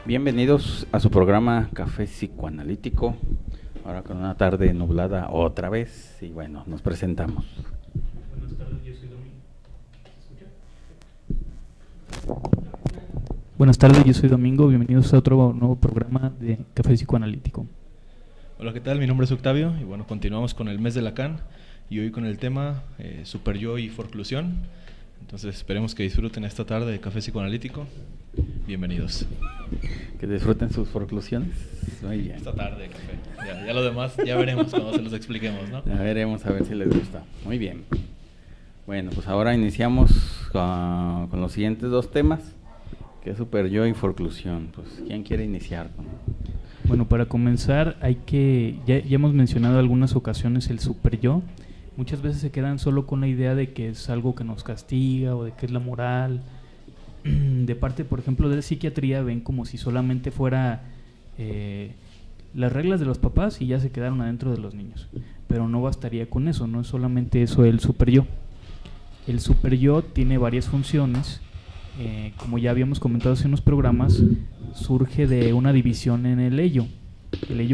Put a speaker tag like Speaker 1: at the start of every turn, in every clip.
Speaker 1: Bienvenidos a su programa Café Psicoanalítico, ahora con una tarde nublada otra vez, y bueno, nos presentamos.
Speaker 2: Buenas tardes, yo soy Domingo. Buenas tardes, yo soy Domingo, bienvenidos a otro nuevo programa de Café Psicoanalítico.
Speaker 3: Hola, ¿qué tal? Mi nombre es Octavio y bueno, continuamos con el mes de Lacan y hoy con el tema Super Yo y Forclusión. Entonces esperemos que disfruten esta tarde de Café Psicoanalítico. Bienvenidos.
Speaker 1: Que disfruten sus forclusiones. Muy bien.
Speaker 3: Esta tarde de café. Ya lo demás ya veremos cuando se los expliquemos, ¿no?
Speaker 1: Ya veremos a ver si les gusta. Muy bien. Bueno, pues ahora iniciamos con los siguientes dos temas, que es Super Yo y Forclusión. Pues, ¿quién quiere iniciar?
Speaker 2: Bueno, para comenzar ya hemos mencionado algunas ocasiones el Super Yo. Muchas veces se quedan solo con la idea de que es algo que nos castiga o de que es la moral. De parte, por ejemplo, de la psiquiatría, ven como si solamente fuera las reglas de los papás y ya se quedaron adentro de los niños. Pero no bastaría con eso, no es solamente eso el Super Yo. El Super Yo tiene varias funciones. Como ya habíamos comentado en los programas, surge de una división en el ello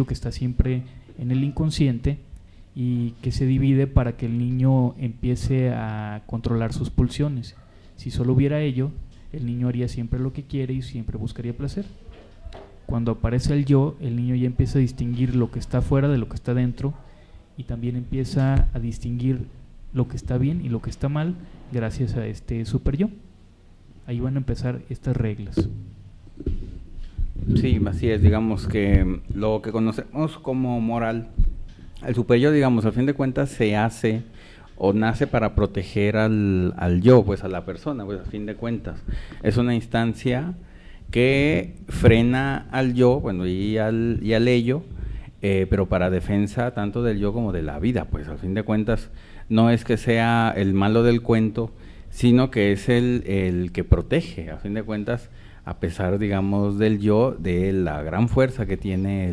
Speaker 2: que está siempre en el inconsciente y que se divide para que el niño empiece a controlar sus pulsiones. Si solo hubiera ello, el niño haría siempre lo que quiere y siempre buscaría placer. Cuando aparece el yo, el niño ya empieza a distinguir lo que está fuera de lo que está dentro y también empieza a distinguir lo que está bien y lo que está mal gracias a este super yo. Ahí van a empezar estas reglas.
Speaker 1: Sí, así es, digamos que lo que conocemos como moral, el super yo, digamos, al fin de cuentas se hace o nace para proteger al yo, pues a la persona, pues a fin de cuentas. Es una instancia que frena al yo, bueno, y al ello, pero para defensa tanto del yo como de la vida, pues al fin de cuentas no es que sea el malo del cuento, sino que es el que protege, a fin de cuentas, a pesar, digamos, del yo, de la gran fuerza que tiene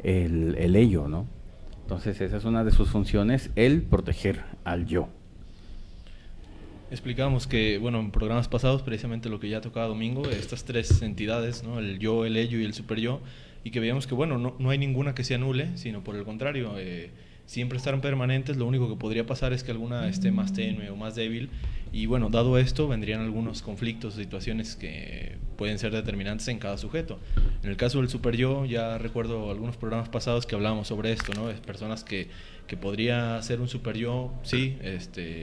Speaker 1: el ello, ¿no? Entonces esa es una de sus funciones, el proteger al yo.
Speaker 3: Explicábamos que, bueno, en programas pasados, precisamente lo que ya tocaba Domingo, estas tres entidades, ¿no? El yo, el ello y el super yo, y que veíamos que, bueno, no hay ninguna que se anule, sino por el contrario, siempre estarán permanentes. Lo único que podría pasar es que alguna esté más tenue o más débil, y bueno, dado esto, vendrían algunos conflictos, situaciones que pueden ser determinantes en cada sujeto. En el caso del super yo, ya recuerdo algunos programas pasados que hablábamos sobre esto, ¿no? Es personas que podría ser un super yo, sí,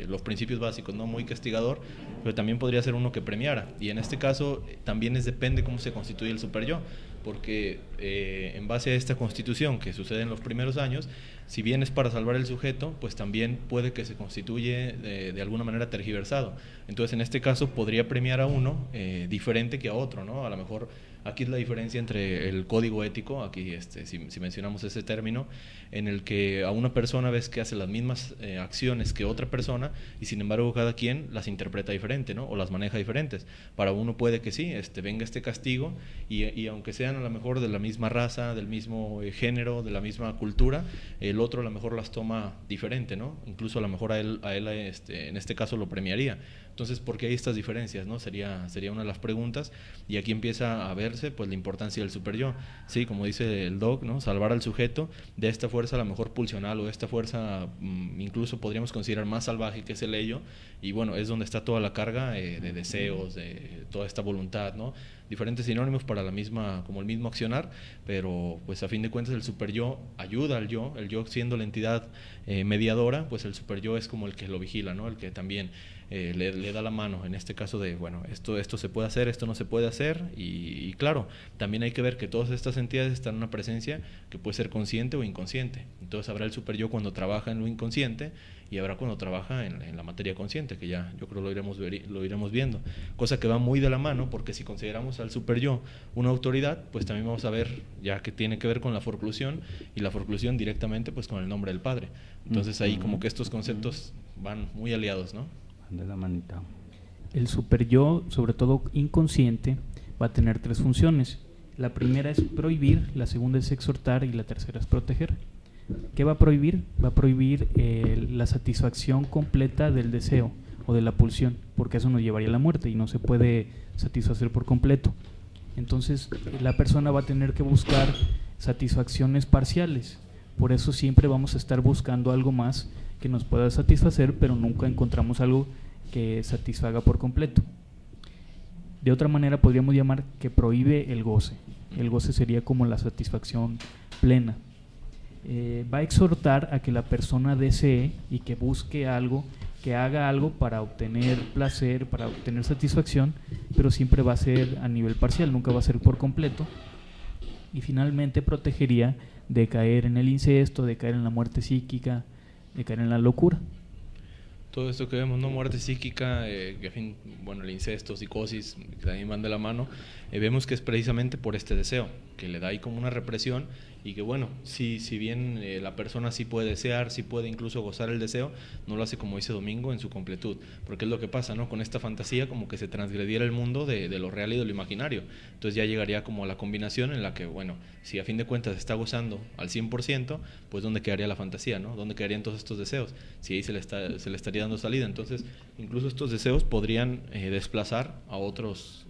Speaker 3: los principios básicos, ¿no? Muy castigador, pero también podría ser uno que premiara. Y en este caso también depende cómo se constituye el super yo, porque en base a esta constitución que sucede en los primeros años, si bien es para salvar el sujeto, pues también puede que se constituye de alguna manera tergiversado. Entonces en este caso podría premiar a uno diferente que a otro, ¿no? A lo mejor aquí es la diferencia entre el código ético, aquí si mencionamos ese término, en el que a una persona ves que hace las mismas acciones que otra persona y sin embargo cada quien las interpreta diferente, ¿no? O las maneja diferentes. Para uno puede que sí, venga este castigo y aunque sean a lo mejor de la misma raza, del mismo género, de la misma cultura, el otro a lo mejor las toma diferente, ¿no? Incluso a lo mejor a él en este caso lo premiaría. Entonces, ¿por qué hay estas diferencias, no? Sería una de las preguntas, y aquí empieza a verse pues la importancia del super yo. Sí, como dice el doc, ¿no? Salvar al sujeto de esta fuerza a lo mejor pulsional o de esta fuerza incluso podríamos considerar más salvaje que es el ello, y bueno, es donde está toda la carga de deseos, de toda esta voluntad, ¿no? Diferentes sinónimos para como el mismo accionar, pero pues a fin de cuentas el super yo ayuda al yo, el yo siendo la entidad mediadora, pues el super yo es como el que lo vigila, ¿no? El que también le da la mano en este caso de, bueno, esto se puede hacer, esto no se puede hacer, y claro, también hay que ver que todas estas entidades están en una presencia que puede ser consciente o inconsciente. Entonces habrá el super yo cuando trabaja en lo inconsciente y habrá cuando trabaja en la materia consciente, que ya yo creo lo iremos viendo, cosa que va muy de la mano, porque si consideramos al super yo una autoridad, pues también vamos a ver ya que tiene que ver con la forclusión, y la forclusión directamente pues con el nombre del Padre. Entonces ahí como que estos conceptos van muy aliados, ¿no?
Speaker 1: De la manita.
Speaker 2: El super yo, sobre todo inconsciente, va a tener tres funciones. La primera es prohibir, la segunda es exhortar y la tercera es proteger. ¿Qué va a prohibir? Va a prohibir la satisfacción completa del deseo o de la pulsión, porque eso nos llevaría a la muerte y no se puede satisfacer por completo. Entonces la persona va a tener que buscar satisfacciones parciales. Por eso siempre vamos a estar buscando algo más que nos pueda satisfacer, pero nunca encontramos algo que satisfaga por completo. De otra manera podríamos llamar que prohíbe el goce. El goce sería como la satisfacción plena. Va a exhortar a que la persona desee y que busque algo, que haga algo para obtener placer, para obtener satisfacción, pero siempre va a ser a nivel parcial, nunca va a ser por completo. Y finalmente protegería de caer en el incesto, de caer en la muerte psíquica, de caer en la locura.
Speaker 3: Todo esto que vemos, ¿no? Muerte psíquica, bueno, el incesto, psicosis, que también van de la mano, vemos que es precisamente por este deseo, que le da ahí como una represión, y que bueno, si bien la persona sí puede desear, sí puede incluso gozar el deseo, no lo hace, como dice Domingo, en su completud, porque es lo que pasa, ¿no? Con esta fantasía como que se transgrediera el mundo de lo real y de lo imaginario. Entonces ya llegaría como a la combinación en la que, bueno, si a fin de cuentas se está gozando al 100%, pues ¿dónde quedaría la fantasía, no? ¿Dónde quedarían todos estos deseos? Si ahí se le estaría dando salida. Entonces incluso estos deseos podrían desplazar a otros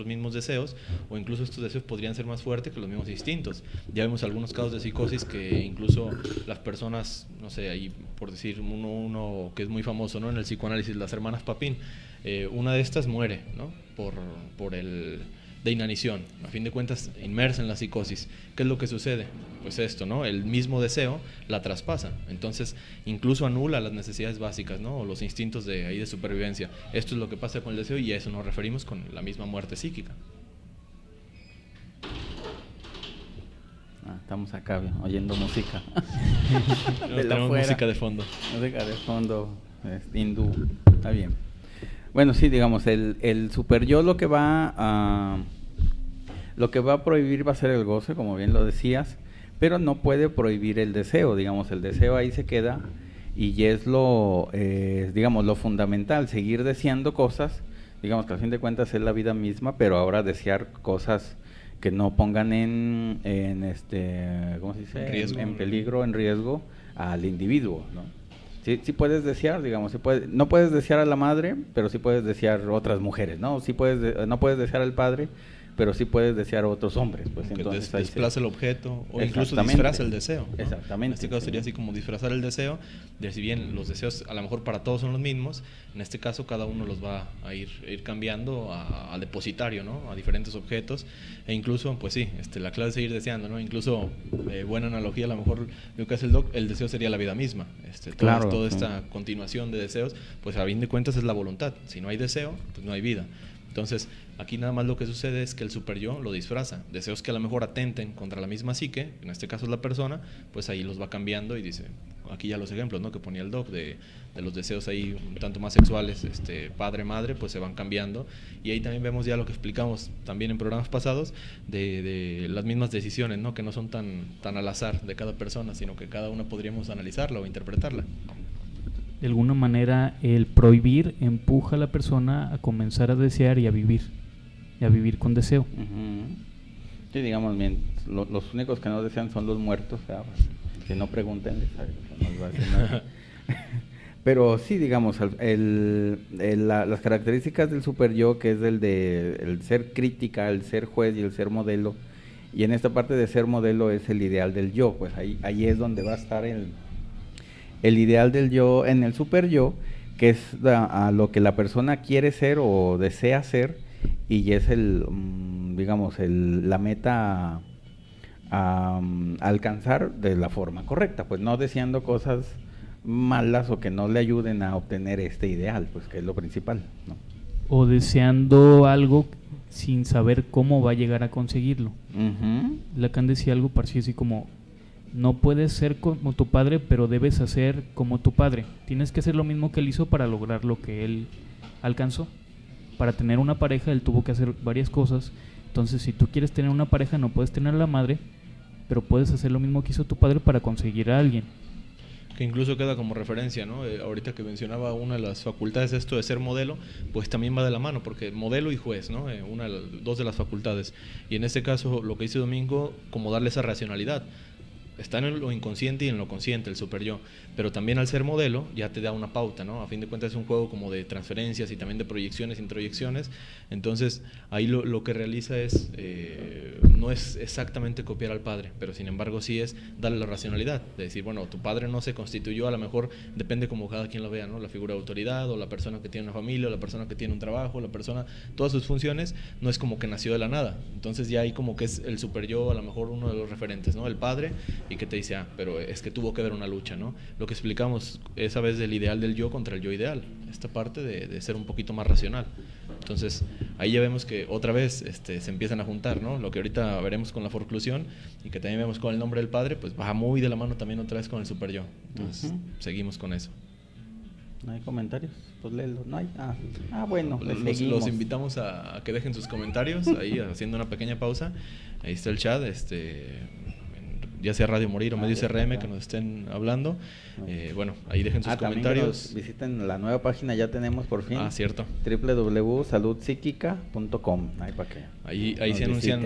Speaker 3: mismos deseos, o incluso estos deseos podrían ser más fuertes que los mismos instintos. Ya vemos algunos casos de psicosis que incluso las personas, no sé, ahí por decir uno que es muy famoso, ¿no? En el psicoanálisis, las hermanas Papin, una de estas muere, ¿no? por el de inanición, a fin de cuentas inmersa en la psicosis. ¿Qué es lo que sucede? Pues esto, ¿no? El mismo deseo la traspasa, entonces incluso anula las necesidades básicas, ¿no? O los instintos de supervivencia. Esto es lo que pasa con el deseo, y a eso nos referimos con la misma muerte psíquica.
Speaker 1: Estamos acá oyendo música.
Speaker 3: Tenemos música de fondo.
Speaker 1: Música de fondo, hindú, está bien. Bueno, sí, digamos, el super yo lo que va a prohibir va a ser el goce, como bien lo decías, pero no puede prohibir el deseo, digamos, el deseo ahí se queda, y es digamos, lo fundamental, seguir deseando cosas, digamos que al fin de cuentas es la vida misma, pero ahora desear cosas que no pongan en ¿cómo se dice? En peligro, en riesgo al individuo, ¿no? Sí puedes desear, digamos, no puedes desear a la madre, pero sí puedes desear otras mujeres, ¿no? No puedes desear al padre, pero sí puedes desear a otros hombres, pues
Speaker 3: que
Speaker 1: entonces
Speaker 3: desplaza el objeto, o incluso disfraza el deseo, ¿no?
Speaker 1: Exactamente.
Speaker 3: En este caso sería así como disfrazar el deseo, de si bien los deseos a lo mejor para todos son los mismos, en este caso cada uno los va a ir cambiando a depositario, ¿no? A diferentes objetos, e incluso, pues sí, la clave es seguir deseando, ¿no? Incluso, buena analogía, a lo mejor lo que hace el doc, el deseo sería la vida misma,
Speaker 1: claro,
Speaker 3: toda esta continuación de deseos, pues a fin de cuentas es la voluntad. Si no hay deseo, pues no hay vida. Entonces, aquí nada más lo que sucede es que el super yo lo disfraza. Deseos que a lo mejor atenten contra la misma psique, en este caso es la persona, pues ahí los va cambiando, y dice, aquí ya los ejemplos, ¿no? Que ponía el doc de los deseos ahí un tanto más sexuales, padre-madre, pues se van cambiando. Y ahí también vemos ya lo que explicamos también en programas pasados de las mismas decisiones, ¿no? Que no son tan al azar de cada persona, sino que cada una podríamos analizarla o interpretarla.
Speaker 2: De alguna manera el prohibir empuja a la persona a comenzar a desear y a vivir con deseo.
Speaker 1: Uh-huh. Sí, digamos, bien, los únicos que no desean son los muertos, ¿sabes? Que no pregunten, ¿sabes? No les va a decir nada. Pero sí, digamos, las características del super yo, que es el ser crítica, el ser juez y el ser modelo, y en esta parte de ser modelo es el ideal del yo, pues ahí es donde va a estar el ideal del yo en el super yo, que es a lo que la persona quiere ser o desea ser, y es la meta a alcanzar de la forma correcta, pues no deseando cosas malas o que no le ayuden a obtener este ideal, pues que es lo principal, ¿no?
Speaker 2: O deseando algo sin saber cómo va a llegar a conseguirlo.
Speaker 1: Uh-huh.
Speaker 2: Lacan decía algo parecido así como: no puedes ser como tu padre, pero debes hacer como tu padre. Tienes que hacer lo mismo que él hizo para lograr lo que él alcanzó. Para tener una pareja, él tuvo que hacer varias cosas. Entonces, si tú quieres tener una pareja, no puedes tener a la madre, pero puedes hacer lo mismo que hizo tu padre para conseguir a alguien.
Speaker 3: Que incluso queda como referencia, ¿no? Ahorita que mencionaba una de las facultades, esto de ser modelo, pues también va de la mano, porque modelo y juez, ¿no? Dos de las facultades. Y en este caso, lo que dice Domingo, como darle esa racionalidad. está en lo inconsciente y en lo consciente, el super yo, pero también al ser modelo ya te da una pauta, ¿no? A fin de cuentas es un juego como de transferencias y también de proyecciones, introyecciones, entonces ahí lo que realiza es, no es exactamente copiar al padre, pero sin embargo sí es darle la racionalidad, de decir, bueno, tu padre no se constituyó, a lo mejor depende como cada quien lo vea, ¿no? La figura de autoridad, o la persona que tiene una familia, o la persona que tiene un trabajo, la persona, todas sus funciones, no es como que nació de la nada, entonces ya ahí como que es el super yo, a lo mejor uno de los referentes, ¿no? El padre, y que te dice, pero es que tuvo que haber una lucha, ¿no? Lo que explicamos esa vez del ideal del yo contra el yo ideal, esta parte de ser un poquito más racional. Entonces, ahí ya vemos que otra vez se empiezan a juntar, ¿no? Lo que ahorita veremos con la forclusión y que también vemos con el nombre del padre, pues va muy de la mano también otra vez con el super yo. Entonces, seguimos con eso.
Speaker 1: ¿No hay comentarios? Pues léelos. No hay. Bueno,
Speaker 3: los invitamos a que dejen sus comentarios, ahí haciendo una pequeña pausa. Ahí está el chat, ya sea Radio Morir o Medios CRM, que nos estén hablando. Bueno, ahí dejen sus comentarios.
Speaker 1: Visiten la nueva página, ya tenemos por fin.
Speaker 3: Cierto.
Speaker 1: www.saludpsiquica.com.
Speaker 3: Ahí se anuncian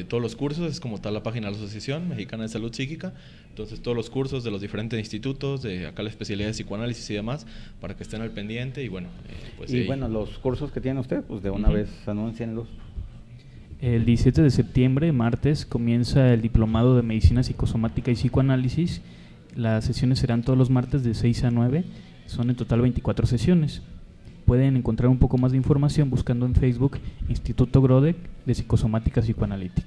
Speaker 3: todos los cursos, es como tal la página de la Asociación Mexicana de Salud Psíquica. Entonces, todos los cursos de los diferentes institutos, de acá la especialidad de psicoanálisis y demás, para que estén al pendiente. Y bueno, pues.
Speaker 1: Y bueno, los cursos que tiene usted, pues de una vez anúncienlos.
Speaker 2: El 17 de septiembre, martes, comienza el Diplomado de Medicina Psicosomática y Psicoanálisis. Las sesiones serán todos los martes de 6 a 9. Son en total 24 sesiones. Pueden encontrar un poco más de información buscando en Facebook Instituto Grodek de Psicosomática Psicoanalítica.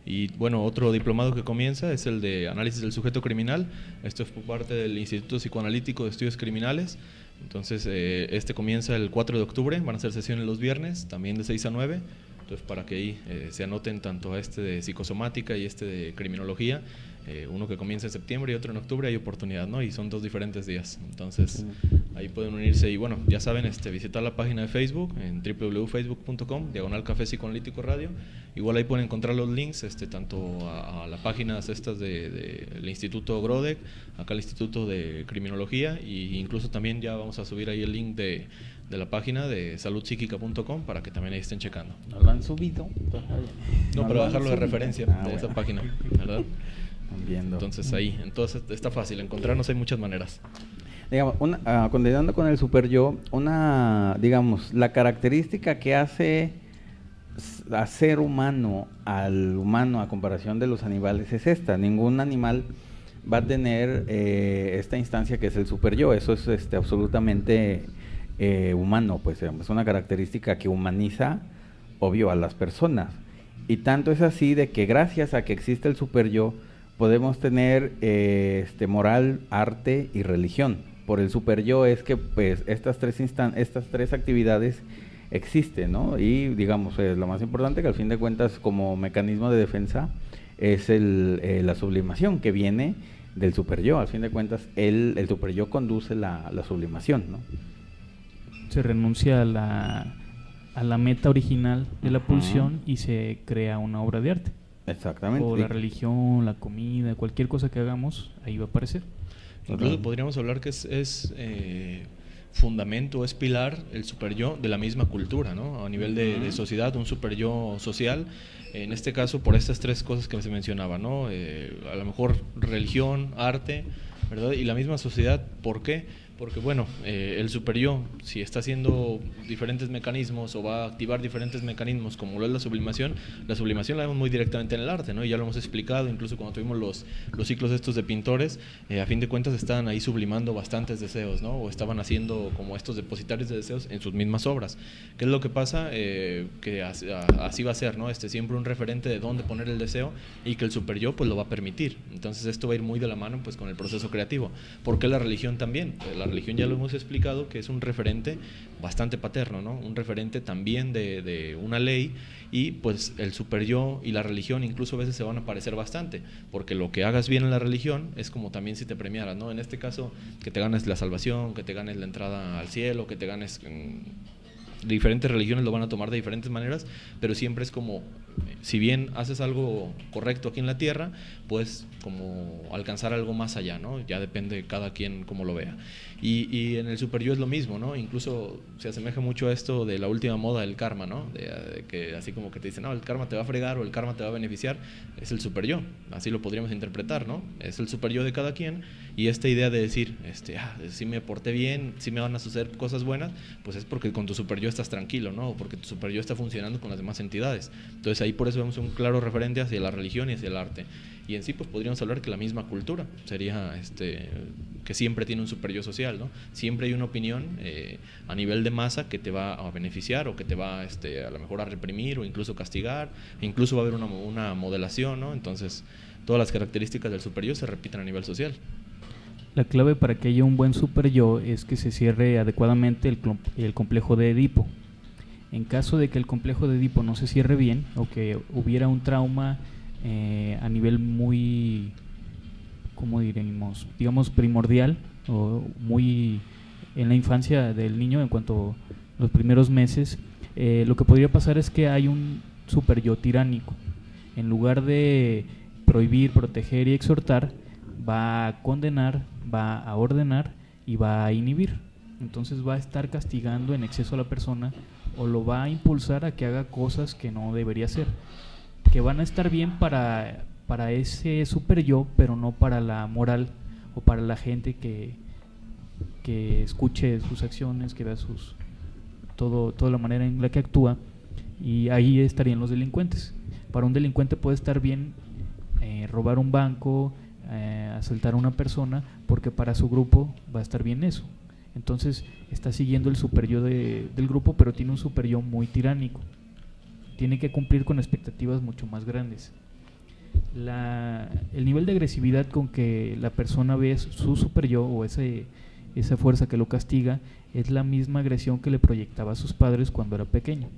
Speaker 3: Y bueno, otro diplomado que comienza es el de Análisis del Sujeto Criminal. Esto es por parte del Instituto Psicoanalítico de Estudios Criminales. Entonces, comienza el 4 de octubre. Van a ser sesiones los viernes, también de 6 a 9. Entonces, para que ahí se anoten tanto a de psicosomática y de criminología, uno que comienza en septiembre y otro en octubre, hay oportunidad, ¿no? Y son 2 diferentes días. Entonces, ahí pueden unirse. Y bueno, ya saben, visitar la página de Facebook en www.facebook.com/Café Psicoanalítico Radio. Igual ahí pueden encontrar los links, tanto a las páginas estas del Instituto Grodek, acá el Instituto de Criminología, y incluso también ya vamos a subir ahí el link de la página de saludpsiquica.com para que también ahí estén checando.
Speaker 1: ¿No lo han subido?
Speaker 3: No, pero dejarlo de referencia de esa página, ¿verdad?
Speaker 1: Viendo.
Speaker 3: Entonces ahí, está fácil encontrarnos, hay muchas maneras.
Speaker 1: Digamos, continuando con el super yo, la característica que hace a ser humano al humano a comparación de los animales es esta. Ningún animal va a tener esta instancia que es el super yo. Eso es absolutamente humano, pues es una característica que humaniza, obvio, a las personas. Y tanto es así de que gracias a que existe el super yo podemos tener moral, arte y religión. Por el super yo es que pues estas tres actividades existen, ¿no? Y digamos, lo más importante que al fin de cuentas como mecanismo de defensa es la sublimación que viene del super yo. Al fin de cuentas el super yo conduce la sublimación, ¿no?
Speaker 2: Se renuncia a la meta original de la pulsión y se crea una obra de arte.
Speaker 1: Exactamente.
Speaker 2: O la religión, la comida, cualquier cosa que hagamos, ahí va a aparecer.
Speaker 3: Incluso podríamos hablar que es fundamento, es pilar el super yo de la misma cultura, ¿no? A nivel de sociedad, un super yo social, en este caso por estas 3 cosas que se mencionaba, ¿no? A lo mejor religión, arte, ¿verdad? Y la misma sociedad, ¿por qué? Porque bueno, el super yo, si está haciendo diferentes mecanismos o va a activar diferentes mecanismos como lo es la sublimación la vemos muy directamente en el arte, ¿no? Y ya lo hemos explicado, incluso cuando tuvimos los ciclos estos de pintores, a fin de cuentas estaban ahí sublimando bastantes deseos, ¿no? O estaban haciendo como estos depositarios de deseos en sus mismas obras. ¿Qué es lo que pasa? Que así va a ser, ¿no? Siempre un referente de dónde poner el deseo y que el super yo pues lo va a permitir. Entonces esto va a ir muy de la mano pues con el proceso creativo. ¿Por qué la religión también? La religión ya lo hemos explicado que es un referente bastante paterno, ¿no? Un referente también de una ley, y pues el super yo y la religión incluso a veces se van a parecer bastante, porque lo que hagas bien en la religión es como también si te premiaras, ¿no? En este caso, que te ganes la salvación, que te ganes la entrada al cielo, que te ganes... diferentes religiones lo van a tomar de diferentes maneras, pero siempre es como si bien haces algo correcto aquí en la tierra, puedes como alcanzar algo más allá, ¿no? Ya depende de cada quien cómo lo vea. Y en el super yo es lo mismo, ¿no? Incluso se asemeja mucho a esto de la última moda del karma, ¿no? De que así como que te dicen, no, el karma te va a fregar o el karma te va a beneficiar, es el super yo, así lo podríamos interpretar, ¿no? Es el super yo de cada quien, y esta idea de decir, si me porté bien, si me van a suceder cosas buenas, pues es porque con tu super yo estás tranquilo, ¿no? O porque tu super yo está funcionando con las demás entidades. Entonces ahí por eso vemos un claro referente hacia la religión y hacia el arte. Y en sí pues podríamos hablar que la misma cultura sería que siempre tiene un super yo social, ¿no? Siempre hay una opinión a nivel de masa que te va a beneficiar o que te va a lo mejor a reprimir o incluso castigar, e incluso va a haber una modelación, ¿no? Entonces todas las características del super yo se repiten a nivel social.
Speaker 2: La clave para que haya un buen super yo es que se cierre adecuadamente el complejo de Edipo. En caso de que el complejo de Edipo no se cierre bien o que hubiera un trauma a nivel muy, ¿cómo diremos? Digamos primordial o muy en la infancia del niño en cuanto a los primeros meses, lo que podría pasar es que hay un super yo tiránico. En lugar de prohibir, proteger y exhortar, va a condenar, va a ordenar y va a inhibir. Entonces va a estar castigando en exceso a la persona o lo va a impulsar a que haga cosas que no debería hacer, que van a estar bien para ese super yo, pero no para la moral o para la gente que escuche sus acciones, que vea toda la manera en la que actúa, y ahí estarían los delincuentes. Para un delincuente puede estar bien robar un banco, asaltar a una persona, porque para su grupo va a estar bien eso. Entonces está siguiendo el super yo del grupo, pero tiene un super yo muy tiránico. Tiene que cumplir con expectativas mucho más grandes. El nivel de agresividad con que la persona ve su super yo o esa fuerza que lo castiga es la misma agresión que le proyectaba a sus padres cuando era pequeño.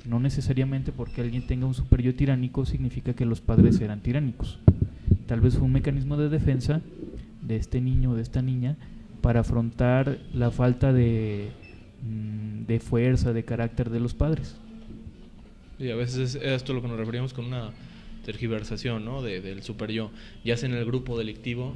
Speaker 2: No necesariamente porque alguien tenga un super yo tiránico significa que los padres eran tiránicos. Tal vez fue un mecanismo de defensa de este niño o de esta niña para afrontar la falta de fuerza, de carácter de los padres.
Speaker 3: Y a veces es esto a lo que nos referimos con una tergiversación, ¿no? del super yo, ya sea en el grupo delictivo,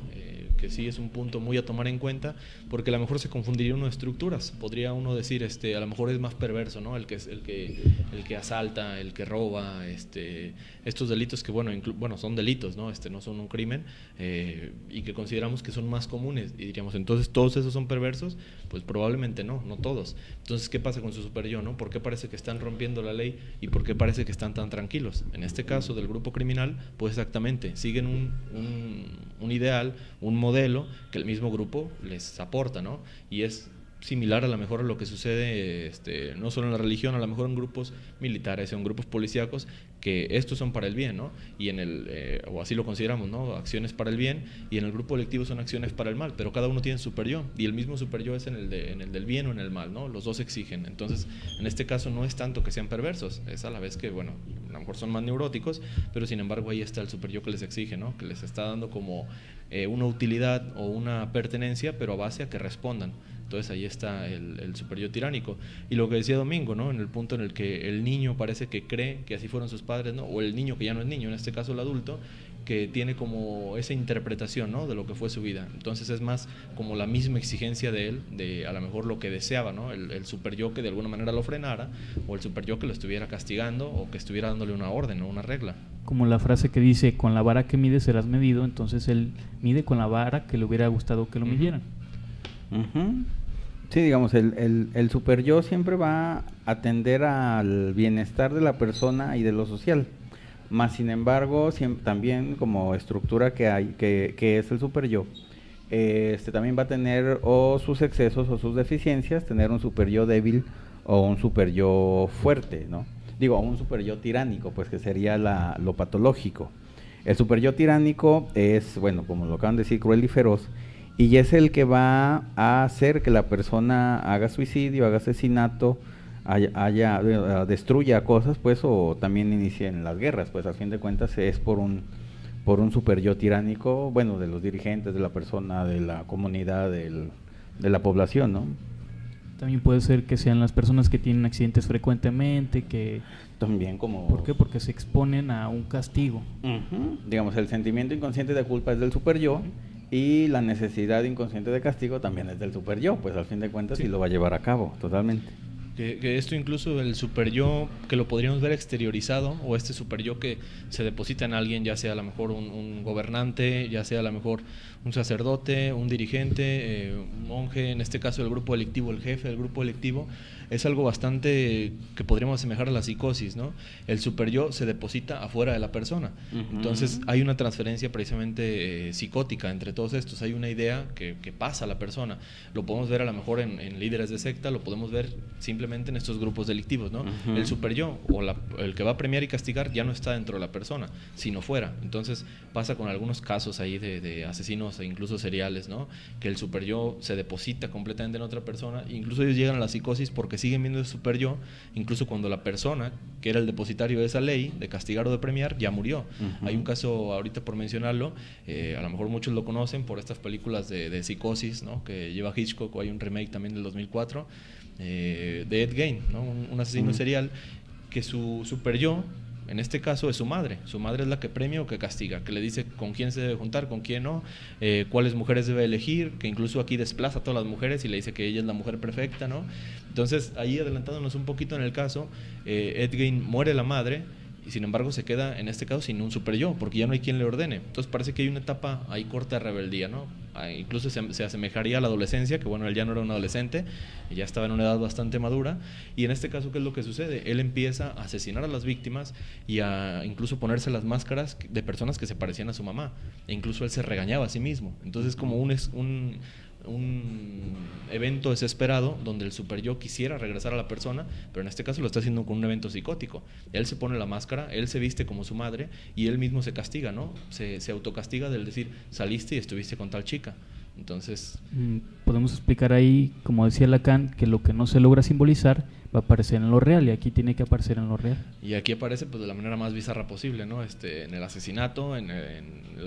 Speaker 3: que sí es un punto muy a tomar en cuenta, porque a lo mejor se confundiría uno de estructuras. Podría uno decir, a lo mejor es más perverso, ¿no? el que asalta, el que roba, estos delitos que bueno son delitos, ¿no? No son un crimen, y que consideramos que son más comunes, y diríamos, entonces todos esos son perversos. Pues probablemente no todos. Entonces, ¿qué pasa con su super yo, no? ¿Por qué parece que están rompiendo la ley y por qué parece que están tan tranquilos? En este caso del grupo criminal, pues exactamente, siguen un ideal, un modelo que el mismo grupo les aporta, ¿no? Y es similar a lo mejor a lo que sucede no solo en la religión, a lo mejor en grupos militares o en grupos policíacos, que estos son para el bien, ¿no? Y o así lo consideramos, ¿no? Acciones para el bien, y en el grupo colectivo son acciones para el mal, pero cada uno tiene super yo, y el mismo super yo es en el del bien o en el mal, ¿no? Los dos exigen. Entonces, en este caso no es tanto que sean perversos, es a la vez que, a lo mejor son más neuróticos, pero sin embargo ahí está el super yo que les exige, ¿no? Que les está dando como una utilidad o una pertenencia, pero a base a que respondan. Entonces ahí está el super yo tiránico. Y lo que decía Domingo, ¿no? En el punto en el que el niño parece que cree que así fueron sus padres, ¿no? O el niño que ya no es niño, en este caso el adulto, que tiene como esa interpretación, ¿no? De lo que fue su vida. Entonces es más como la misma exigencia de él, de a lo mejor lo que deseaba, ¿no? El super yo que de alguna manera lo frenara, o el super yo que lo estuviera castigando, o que estuviera dándole una orden o una regla.
Speaker 2: Como la frase que dice, con la vara que mides serás medido, entonces él mide con la vara que le hubiera gustado que lo midieran.
Speaker 1: Uh-huh. Sí, digamos, el super yo siempre va a atender al bienestar de la persona y de lo social. Más sin embargo, también como estructura que hay, que es el super yo, también va a tener o sus excesos o sus deficiencias, tener un super yo débil o un super yo fuerte, ¿no? Digo, un super yo tiránico, pues que sería lo patológico. El super yo tiránico es, bueno, como lo acaban de decir, cruel y feroz, y es el que va a hacer que la persona haga suicidio, haga asesinato, destruya cosas, pues, o también inicie en las guerras, pues, a fin de cuentas es por un super yo tiránico, bueno, de los dirigentes, de la persona, de la comunidad, de la población, ¿no?
Speaker 2: También puede ser que sean las personas que tienen accidentes frecuentemente, que...
Speaker 1: También como...
Speaker 2: ¿Por qué? Porque se exponen a un castigo.
Speaker 1: Digamos, el sentimiento inconsciente de culpa es del super yo, y la necesidad inconsciente de castigo también es del super yo, pues al fin de cuentas sí lo va a llevar a cabo, totalmente.
Speaker 3: Que esto incluso el super yo, que lo podríamos ver exteriorizado, o este super yo que se deposita en alguien, ya sea a lo mejor un gobernante, ya sea a lo mejor un sacerdote, un dirigente, un monje, en este caso el grupo delictivo, el jefe del grupo delictivo, es algo bastante que podríamos asemejar a la psicosis, ¿no? El super yo se deposita afuera de la persona. Entonces hay una transferencia precisamente psicótica entre todos estos. Hay una idea que pasa a la persona. Lo podemos ver a lo mejor en líderes de secta, lo podemos ver simplemente en estos grupos delictivos, ¿no? El super yo, o el que va a premiar y castigar, ya no está dentro de la persona, sino fuera. Entonces pasa con algunos casos ahí de asesinos e incluso seriales, ¿no? Que el super yo se deposita completamente en otra persona, incluso ellos llegan a la psicosis porque siguen viendo el super yo, incluso cuando la persona que era el depositario de esa ley, de castigar o de premiar, ya murió. Hay un caso, ahorita por mencionarlo, a lo mejor muchos lo conocen por estas películas de psicosis, ¿no? Que lleva Hitchcock, o hay un remake también del 2004, de Ed Gein, ¿no? Un asesino serial, que su super yo, en este caso, es su madre. Su madre es la que premia o que castiga, que le dice con quién se debe juntar, con quién no, cuáles mujeres debe elegir, que incluso aquí desplaza a todas las mujeres y le dice que ella es la mujer perfecta, ¿no? Entonces, ahí adelantándonos un poquito en el caso, Ed Gein muere la madre, y sin embargo se queda en este caso sin un super yo, porque ya no hay quien le ordene. Entonces parece que hay una etapa ahí corta de rebeldía, ¿no? Incluso se asemejaría a la adolescencia, que bueno, él ya no era un adolescente, ya estaba en una edad bastante madura, y en este caso, ¿qué es lo que sucede? Él empieza a asesinar a las víctimas y a incluso ponerse las máscaras de personas que se parecían a su mamá, e incluso él se regañaba a sí mismo. Entonces como un evento desesperado donde el super yo quisiera regresar a la persona, pero en este caso lo está haciendo con un evento psicótico. Él se pone la máscara, él se viste como su madre y él mismo se castiga, ¿no? Se autocastiga del decir, saliste y estuviste con tal chica. Entonces...
Speaker 2: podemos explicar ahí, como decía Lacan, que lo que no se logra simbolizar va a aparecer en lo real, y aquí tiene que aparecer en lo real.
Speaker 3: Y aquí aparece pues de la manera más bizarra posible, ¿no? En el asesinato,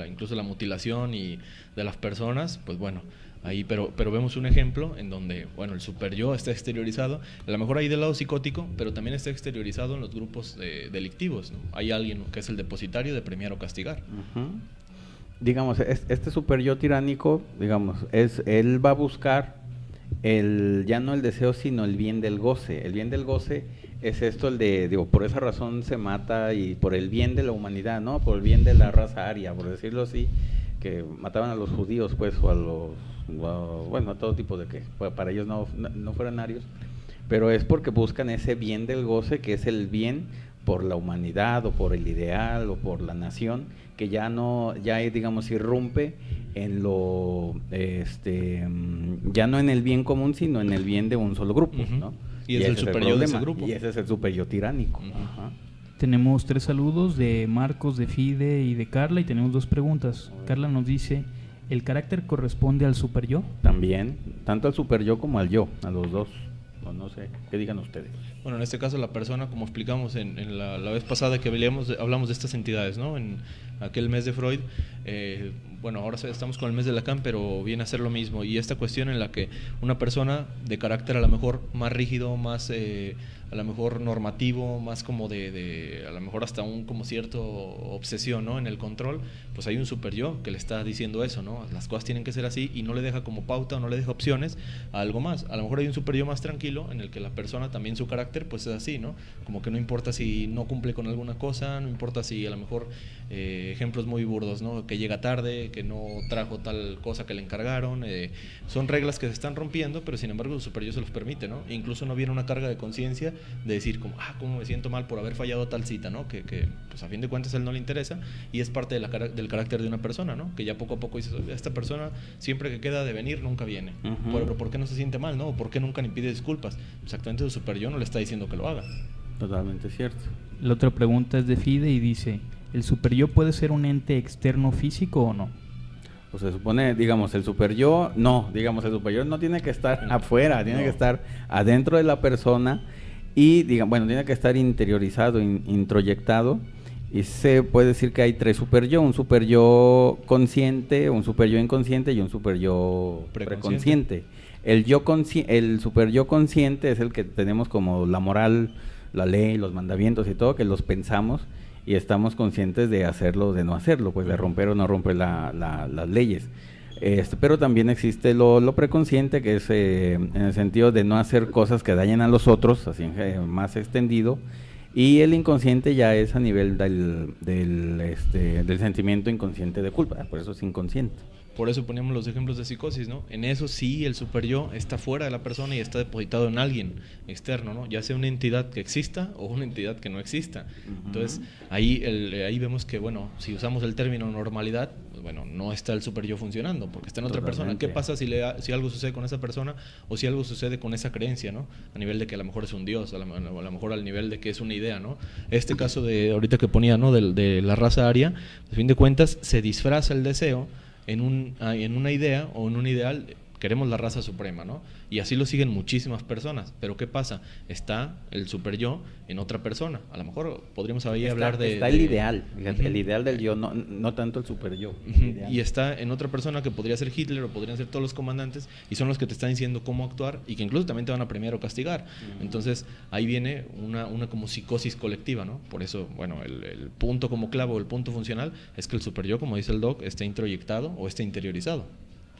Speaker 3: incluso la mutilación y de las personas, pues bueno, ahí, pero vemos un ejemplo en donde, bueno, el super yo está exteriorizado, a lo mejor ahí del lado psicótico, pero también está exteriorizado en los grupos delictivos, ¿no? Hay alguien que es el depositario de premiar o castigar.
Speaker 1: Digamos, este super yo tiránico, digamos, él va a buscar ya no el deseo, sino el bien del goce. El bien del goce es esto, por esa razón se mata, y por el bien de la humanidad, ¿no? Por el bien de la raza aria, por decirlo así, que mataban a los judíos, pues, o a todo tipo de que para ellos no fueran arios, pero es porque buscan ese bien del goce, que es el bien por la humanidad, o por el ideal, o por la nación, que ya digamos, irrumpe en ya no en el bien común, sino en el bien de un solo grupo, ¿no?
Speaker 3: Y es el super yo de ese grupo.
Speaker 1: Y ese es el super yo tiránico.
Speaker 2: Tenemos 3 saludos de Marcos, de Fide y de Carla, y tenemos 2 preguntas. Carla nos dice, ¿el carácter corresponde al super yo?
Speaker 1: También, tanto al super yo como al yo, a los dos. No sé, ¿qué digan ustedes?
Speaker 3: Bueno, en este caso la persona, como explicamos en la vez pasada que hablamos de estas entidades, ¿no? En aquel mes de Freud, bueno, ahora estamos con el mes de Lacan, pero viene a ser lo mismo. Y esta cuestión en la que una persona de carácter a lo mejor más rígido, más a lo mejor normativo, más como de a lo mejor hasta un como cierto obsesión, ¿no? En el control, pues hay un super yo que le está diciendo eso, ¿no? Las cosas tienen que ser así, y no le deja como pauta o no le deja opciones a algo más. A lo mejor hay un super yo más tranquilo en el que la persona también su carácter pues es así, ¿no? Como que no importa si no cumple con alguna cosa, no importa si a lo mejor ejemplos muy burdos, ¿no? Que llega tarde, que no trajo tal cosa que le encargaron, son reglas que se están rompiendo, pero sin embargo el super yo se los permite, ¿no? E incluso no viene una carga de conciencia de decir como, cómo me siento mal por haber fallado tal cita, ¿no? Que pues a fin de cuentas a él no le interesa, y es parte del carácter de una persona, ¿no? Que ya poco a poco dices, esta persona siempre que queda de venir nunca viene, pero ¿por qué no se siente mal, no? ¿Por qué nunca ni pide disculpas? Exactamente, el super yo no le está diciendo que lo haga.
Speaker 1: Totalmente cierto.
Speaker 2: La otra pregunta es de Fide y dice, ¿el super yo puede ser un ente externo físico o no?
Speaker 1: Pues se supone, digamos, el super yo no tiene que estar afuera, tiene que estar adentro de la persona, y tiene que estar interiorizado, introyectado, y se puede decir que hay 3 super yo: un super yo consciente, un super yo inconsciente y un super yo preconsciente. El super yo consciente es el que tenemos como la moral, la ley, los mandamientos y todo, que los pensamos y estamos conscientes de hacerlo o de no hacerlo, pues de romper o no romper las leyes. Pero también existe lo preconsciente, que es en el sentido de no hacer cosas que dañen a los otros, así más extendido, y el inconsciente ya es a nivel del sentimiento inconsciente de culpa, por eso es inconsciente.
Speaker 3: Por eso poníamos los ejemplos de psicosis, ¿no? En eso sí el super yo está fuera de la persona y está depositado en alguien externo, ¿no? Ya sea una entidad que exista o una entidad que no exista. Entonces, ahí vemos que, bueno, si usamos el término normalidad, pues, bueno, no está el super yo funcionando, porque está en otra persona. ¿Qué pasa si algo sucede con esa persona o si algo sucede con esa creencia, ¿no? A nivel de que a lo mejor es un dios, a lo mejor al nivel de que es una idea, ¿no? Este caso de ahorita que ponía, ¿no? De la raza aria, a fin de cuentas, se disfraza el deseo en una idea o en un ideal. Queremos la raza suprema, ¿no? Y así lo siguen muchísimas personas. Pero ¿qué pasa? Está el super yo en otra persona. A lo mejor podríamos ahí hablar de...
Speaker 1: Está el ideal, el ideal del yo, no tanto el super yo.
Speaker 3: Y está en otra persona que podría ser Hitler o podrían ser todos los comandantes y son los que te están diciendo cómo actuar y que incluso también te van a premiar o castigar. Entonces ahí viene una como psicosis colectiva, ¿no? Por eso, bueno, el punto como clavo, el punto funcional es que el super yo, como dice el doc, esté introyectado o esté interiorizado.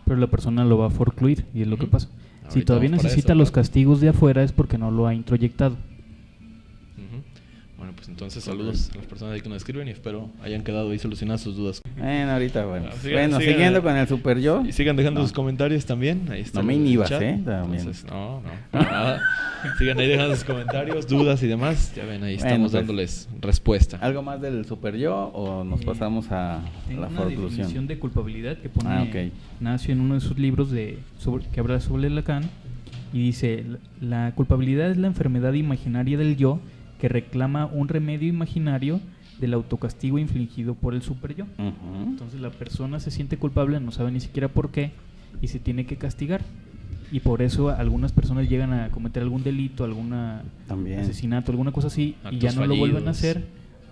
Speaker 2: Pero la persona lo va a forcluir y es lo que pasa.
Speaker 3: Ahorita
Speaker 2: Si todavía necesita los castigos de afuera es porque no lo ha introyectado.
Speaker 3: Bueno, pues entonces saludos a las personas ahí que nos escriben y espero hayan quedado ahí solucionadas sus dudas.
Speaker 1: Ahorita, sigan, siguiendo con el super yo.
Speaker 3: Y sigan dejando sus comentarios también. Ahí está.
Speaker 1: No me inhibas,
Speaker 3: también. Entonces, no, nada. Sigan ahí dejando sus comentarios, dudas y demás. Ya ven, ahí estamos dándoles respuesta.
Speaker 1: ¿Algo más del super yo o nos pasamos a la
Speaker 2: forclusión?
Speaker 1: Tengo una
Speaker 2: definición de culpabilidad que pone Ignacio en uno de sus libros que habla sobre Lacan y dice: la culpabilidad es la enfermedad imaginaria del yo que reclama un remedio imaginario del autocastigo infligido por el super yo. Entonces la persona se siente culpable, no sabe ni siquiera por qué y se tiene que castigar. Y por eso algunas personas llegan a cometer algún delito, asesinato, alguna cosa así, actos y ya no fallidos. Lo vuelven a hacer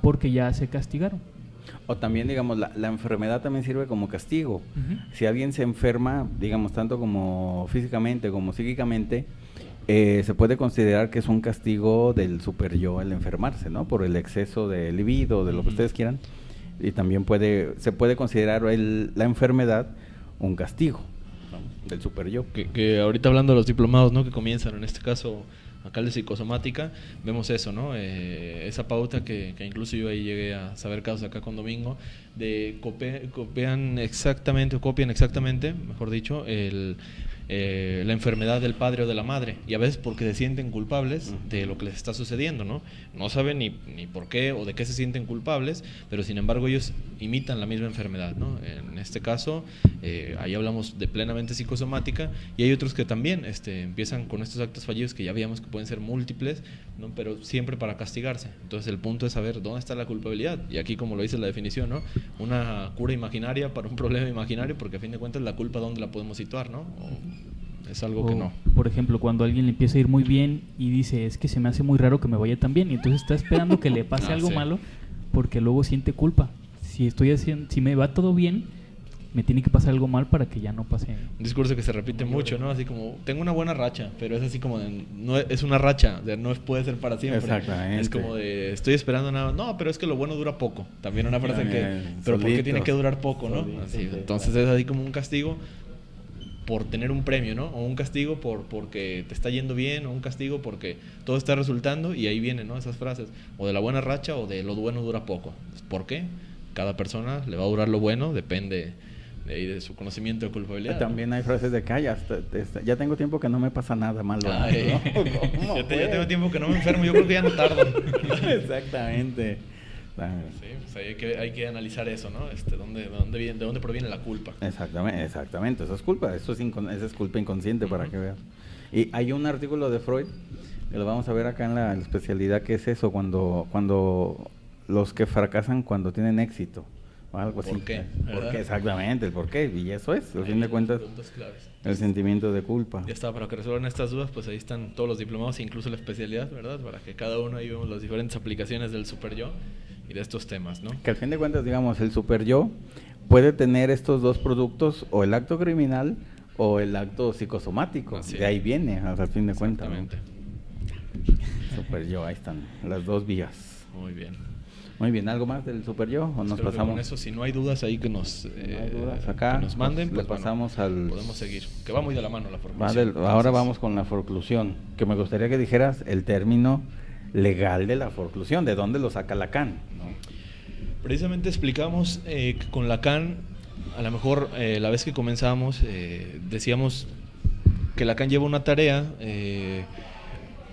Speaker 2: porque ya se castigaron.
Speaker 1: O también, digamos, la enfermedad también sirve como castigo. Si alguien se enferma, digamos, tanto como físicamente como psíquicamente, se puede considerar que es un castigo del super yo el enfermarse, ¿no? Por el exceso de libido, de lo que ustedes quieran. Y también se puede considerar la enfermedad un castigo, ¿no? Del super yo.
Speaker 3: Que ahorita hablando de los diplomados, ¿no? Que comienzan, en este caso, acá de psicosomática, vemos eso, ¿no? Esa pauta que incluso yo ahí llegué a saber casos acá con Domingo, de copian exactamente, mejor dicho, la enfermedad del padre o de la madre, y a veces porque se sienten culpables de lo que les está sucediendo, ¿no? No saben ni por qué o de qué se sienten culpables, pero sin embargo ellos imitan la misma enfermedad, ¿no? En este caso, ahí hablamos de plenamente psicosomática, y hay otros que también empiezan con estos actos fallidos que ya veíamos que pueden ser múltiples, ¿no? Pero siempre para castigarse. Entonces el punto es saber dónde está la culpabilidad, y aquí, como lo dice la definición, ¿no? Una cura imaginaria para un problema imaginario, porque a fin de cuentas la culpa dónde la podemos situar, ¿no? Es algo que no.
Speaker 2: Por ejemplo, cuando a alguien le empieza a ir muy bien y dice: es que se me hace muy raro que me vaya tan bien, y entonces está esperando que le pase algo malo, porque luego siente culpa. Si me va todo bien, me tiene que pasar algo mal para que ya no pase.
Speaker 3: Un discurso que se repite mucho, ¿no? Así como, tengo una buena racha, pero es así como no es una racha, no puede ser para siempre.
Speaker 1: Exactamente.
Speaker 3: Es como de, estoy esperando nada. No, pero es que lo bueno dura poco. También una frase pero ¿por qué tiene que durar poco, no? Así, entonces es así como un castigo por tener un premio, ¿no? O un castigo porque te está yendo bien, o un castigo porque todo está resultando, y ahí vienen, ¿no? Esas frases, o de la buena racha o de lo bueno dura poco. ¿Por qué? Cada persona le va a durar lo bueno, depende de su conocimiento de culpabilidad.
Speaker 1: También hay frases de que ya tengo tiempo que no me pasa nada malo.
Speaker 3: ¿No? Ya tengo tiempo que no me enfermo, yo creo que ya no tardo.
Speaker 1: Exactamente.
Speaker 3: Sí, pues hay que analizar eso, ¿no? ¿De dónde proviene la culpa?
Speaker 1: Exactamente, eso es culpa, esa es culpa inconsciente, para que vean. Y hay un artículo de Freud, que lo vamos a ver acá en la especialidad, que es eso, cuando los que fracasan cuando tienen éxito, o algo así.
Speaker 3: ¿Por qué?
Speaker 1: Exactamente, el por qué, y eso es, al fin de cuentas, el sentimiento de culpa.
Speaker 3: Ya está, para que resuelvan estas dudas, pues ahí están todos los diplomados, incluso la especialidad, ¿verdad? Para que cada uno ahí vemos las diferentes aplicaciones del super yo y de estos temas, ¿no?
Speaker 1: Que al fin de cuentas, digamos, el super yo puede tener estos dos productos, o el acto criminal o el acto psicosomático.
Speaker 3: Así
Speaker 1: De ahí viene, al fin de cuentas.
Speaker 3: Exactamente.
Speaker 1: Super yo, ahí están las dos vías.
Speaker 3: Muy bien.
Speaker 1: Muy bien, ¿algo más del super yo o nos
Speaker 3: Creo que
Speaker 1: pasamos?
Speaker 3: con eso, si no hay dudas ahí que nos,
Speaker 1: No hay dudas acá,
Speaker 3: que nos manden,
Speaker 1: pues,
Speaker 3: pues
Speaker 1: le pasamos al...
Speaker 3: podemos seguir. Que va muy de la mano la forclusión.
Speaker 1: Ahora vamos con la forclusión, que me gustaría que dijeras el término legal de la forclusión, ¿de dónde lo saca Lacan? ¿No?
Speaker 3: Precisamente explicamos que con Lacan, a lo mejor la vez que comenzamos, decíamos que Lacan lleva una tarea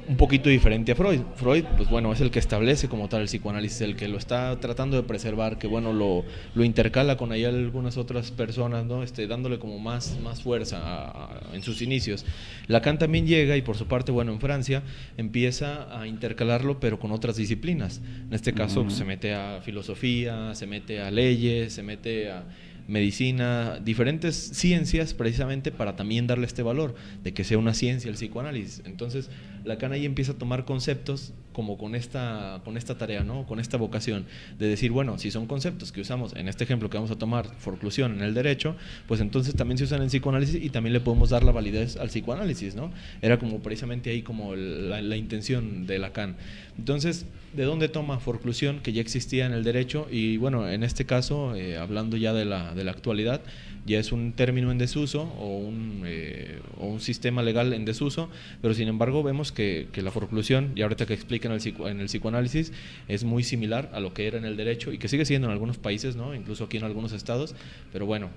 Speaker 3: un poquito diferente a Freud. Freud, pues bueno, es el que establece como tal el psicoanálisis, el que lo está tratando de preservar, que bueno, lo intercala con ahí algunas otras personas, ¿no? Dándole como más fuerza en sus inicios. Lacan también llega y por su parte, bueno, en Francia empieza a intercalarlo, pero con otras disciplinas. En este caso, pues, se mete a filosofía, se mete a leyes, se mete a medicina, diferentes ciencias precisamente para también darle este valor de que sea una ciencia el psicoanálisis. Entonces Lacan ahí empieza a tomar conceptos como con esta tarea, ¿no? Con esta vocación de decir, bueno, si son conceptos que usamos en este ejemplo que vamos a tomar, forclusión en el derecho, pues entonces también se usan en psicoanálisis y también le podemos dar la validez al psicoanálisis, ¿no? Era como precisamente ahí como la intención de Lacan. Entonces, ¿de dónde toma forclusión que ya existía en el derecho? Y bueno, en este caso, hablando ya de la actualidad, ya es un término en desuso o un sistema legal en desuso, pero sin embargo vemos que la forclusión, y ahorita que explica en el psicoanálisis, es muy similar a lo que era en el derecho y que sigue siendo en algunos países, ¿no? Incluso aquí en algunos estados, pero bueno,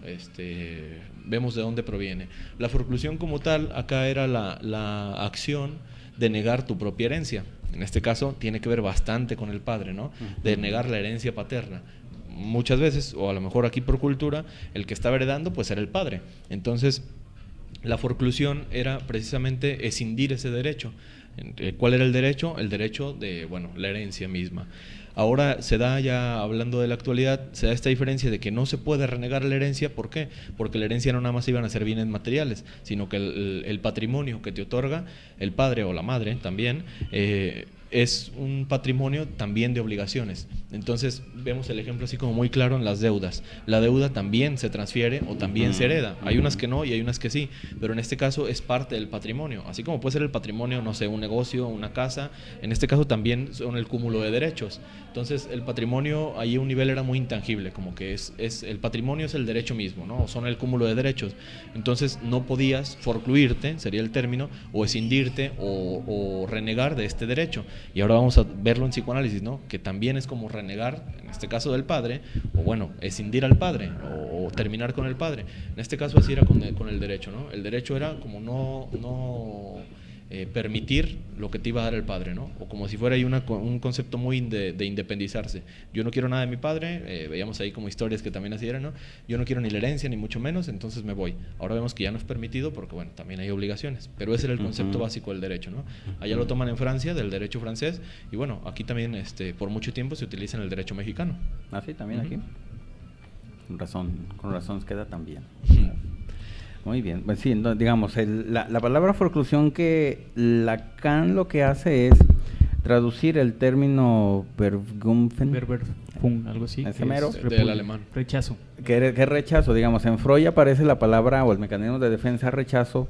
Speaker 3: vemos de dónde proviene. La forclusión como tal, acá era la acción de negar tu propia herencia. En este caso tiene que ver bastante con el padre, ¿no? De negar la herencia paterna. Muchas veces, o a lo mejor aquí por cultura, el que estaba heredando pues era el padre. Entonces, la forclusión era precisamente escindir ese derecho. ¿Cuál era el derecho? El derecho de, bueno, la herencia misma. Ahora se da, ya hablando de la actualidad, se da esta diferencia de que no se puede renegar la herencia. ¿Por qué? Porque la herencia no nada más iban a ser bienes materiales, sino que el patrimonio que te otorga el padre o la madre también, es un patrimonio también de obligaciones. Entonces vemos el ejemplo así como muy claro en las deudas. La deuda también se transfiere o también se hereda. Hay unas que no y hay unas que sí, pero en este caso es parte del patrimonio. Así como puede ser el patrimonio, no sé, un negocio, una casa, en este caso también son el cúmulo de derechos. Entonces el patrimonio ahí a un nivel era muy intangible, como que el patrimonio es el derecho mismo, ¿no? Son el cúmulo de derechos. Entonces no podías forcluirte, sería el término, o escindirte o renegar de este derecho. Y ahora vamos a verlo en psicoanálisis, ¿no? Que también es como renegar, en este caso del padre, o bueno, escindir al padre, o terminar con el padre. En este caso así era con el derecho, ¿no? El derecho era como no permitir lo que te iba a dar el padre, ¿no? O como si fuera ahí un concepto muy de independizarse. Yo no quiero nada de mi padre, veíamos ahí como historias que también así eran, ¿no? Yo no quiero ni la herencia, ni mucho menos, entonces me voy. Ahora vemos que ya no es permitido porque, bueno, también hay obligaciones, pero ese era el concepto básico del derecho, ¿no? Allá lo toman en Francia, del derecho francés, y bueno, aquí también por mucho tiempo se utiliza en el derecho mexicano.
Speaker 1: Ah, sí, también aquí. Con razón queda también. Muy bien, pues sí, digamos, la palabra forclusión que Lacan lo que hace es traducir el término Vergumfen,
Speaker 2: algo así,
Speaker 1: ese mero,
Speaker 3: del alemán.
Speaker 2: Rechazo.
Speaker 1: Que rechazo, digamos, en Freud aparece la palabra o el mecanismo de defensa rechazo,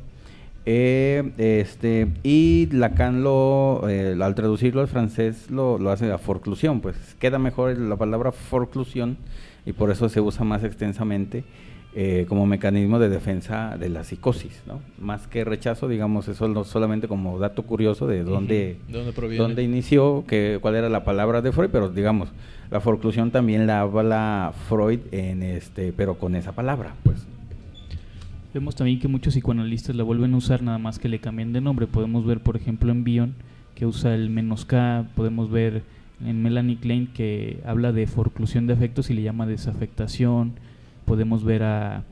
Speaker 1: y Lacan al traducirlo al francés lo hace a forclusión, pues queda mejor la palabra forclusión y por eso se usa más extensamente como mecanismo de defensa de la psicosis, ¿no? Más que rechazo, digamos, eso solamente como dato curioso de dónde inició, cuál era la palabra de Freud, pero digamos, la forclusión también la habla Freud pero con esa palabra, pues.
Speaker 2: Vemos también que muchos psicoanalistas la vuelven a usar, nada más que le cambian de nombre. Podemos ver, por ejemplo, en Bion, que usa el -K, podemos ver en Melanie Klein, que habla de forclusión de afectos y le llama desafectación. Podemos ver a